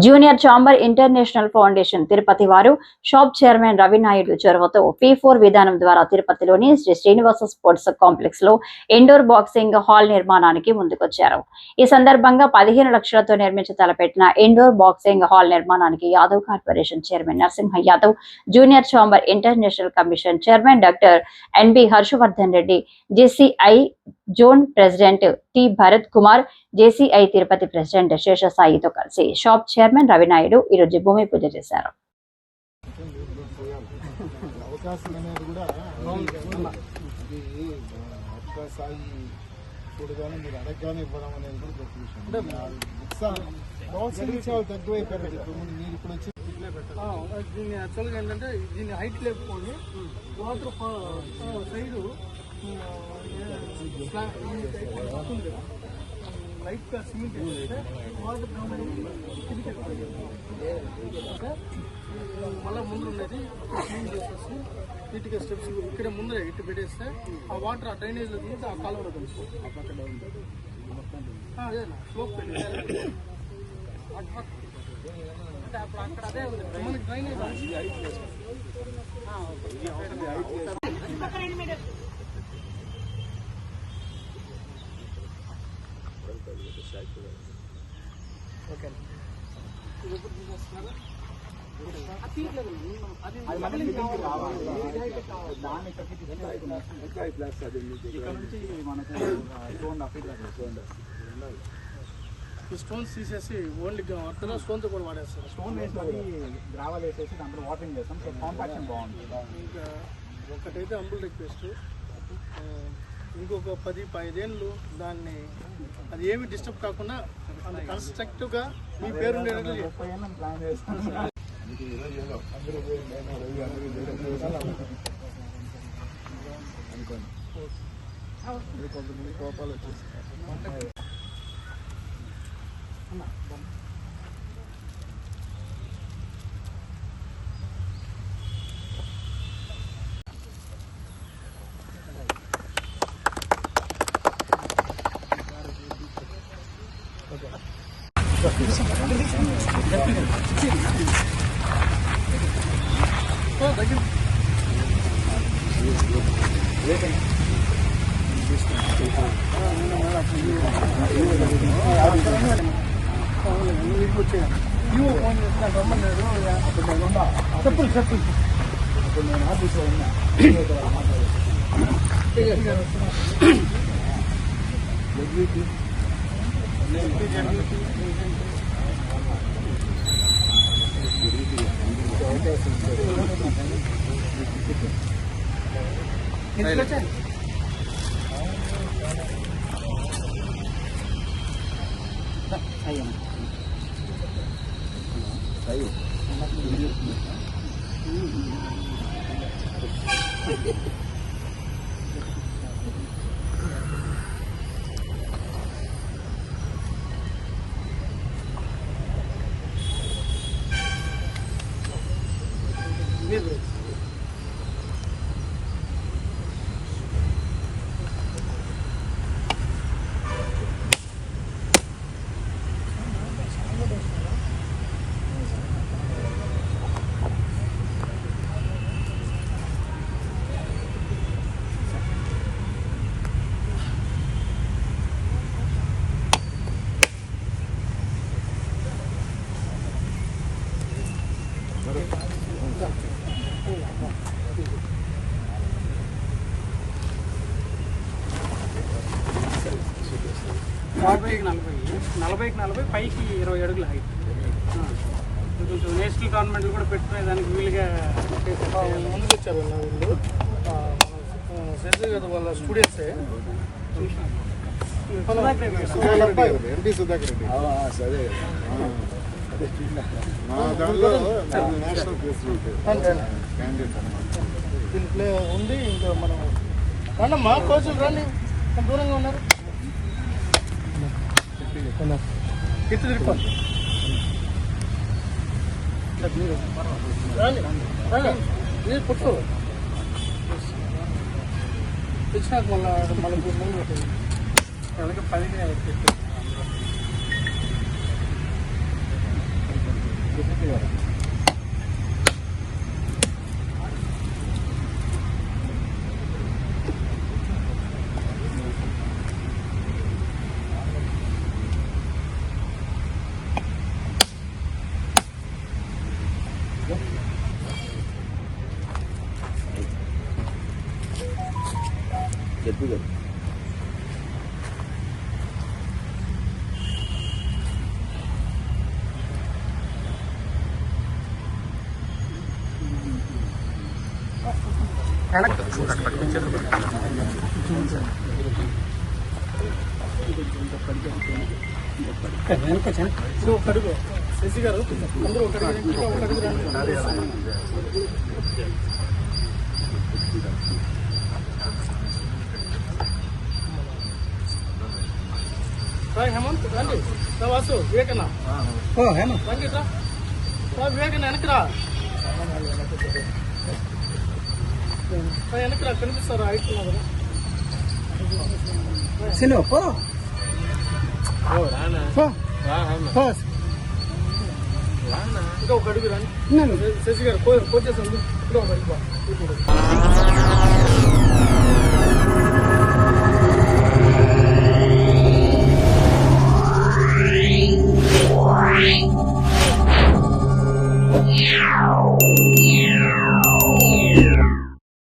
Junior chamber international foundation Tirupati వారు shop chairman Ravi Naidu చొరవతో P4 విధానం ద్వారా తిరుపతిలోని శ్రీ శ్రీనివాస స్పోర్ట్స్ కాంప్లెక్స్ లో ఇండోర్ బాక్సింగ్ హాల్ నిర్మాణానికి ముందుకొచ్చారు. ఈ సందర్భంగా 15 లక్షలతో నిర్మించి తలపెట్టిన ఇండోర్ బాక్సింగ్ హాల్ నిర్మాణానికి Yadav corporation chairman Narasimha Yadav, junior chamber international commission chairman doctor NB Harshavardhan Reddy, JCI zone president T Bharat Kumar, JCI Tirupati president శేషసాయితో కలిసి షాప్ చైర్మన్ రవి నాయుడు ఈరోజు భూమి పూజ చేశారు. దీన్ని యాక్చువల్గా ఏంటంటే దీన్ని హైట్ లేకపోయి వాటర్ సైడు లైట్ గా సిమెంట్ వేస్తే వాటర్ మళ్ళీ ముందు ఉండేది క్లీన్ చేసేసి నీట్గా స్టెప్స్ ఇక్కడ ముందర ఇటు పెట్టేస్తే ఆ వాటర్ ఆ డ్రైనేజ్లో తీసి ఆ కాలువలో కలుసుకోవచ్చు. అదేనా స్లోప్ పెట్టి అక్కడ అదే మనకి డ్రైనేజ్ ఓకే స్టోన్స్ తీసేసి ఓన్లీ అర్థంలో స్టోన్తో కూడా వాడేస్తారు. స్టోన్ వేసి గ్రావెల్ వేసేసి దాంట్లో వాటరింగ్ చేస్తాం. సో కాంపాక్షన్ బాగుంటుంది. ఇంకా ఒకటైతే అంబుల్ రిక్వెస్ట్, ఇంకొక 10-15 ఏళ్ళు దాన్ని అది ఏమి డిస్టర్బ్ కాకుండా అంత కన్స్ట్రక్టివ్గా మీ పేరు ప్లాన్ చేస్తాం. కోపాలు వచ్చేసి చెప్పు నేను ఆఫీస్లో ఉన్నా. వాటర్కి 40 పైకి 20 అడుగుల హైట్. కొంచెం నేషనల్ గవర్నమెంట్లు కూడా పెట్టుకునే దానికి వీలుగా ముందుకు వచ్చారు వీళ్ళు. సెంటర్ కదా వాళ్ళ స్టూడెంట్సే. MP Sudhakar Reddy national candidate దీంట్లో ఉంది. ఇంకా మనం రండి మా కోచులు రండి, దూరంగా ఉన్నారు. ఎత్తు తిరుపతి మీరు పుట్టు తెచ్చినాక మళ్ళీ ముందు పెట్టండి. 10 పెట్టు. ఒకడుగు శశి గారు అందరూ ఒకడుగు హేమంత్ రండి వాసు వివేకన్న హేమంత్ రండి వివేకన్న వెనకరా వెనకరా కనిపిస్తారు హైట్ సినిమా ఇంకా ఒక అడుగు రండి శశి గారు కోచేసాను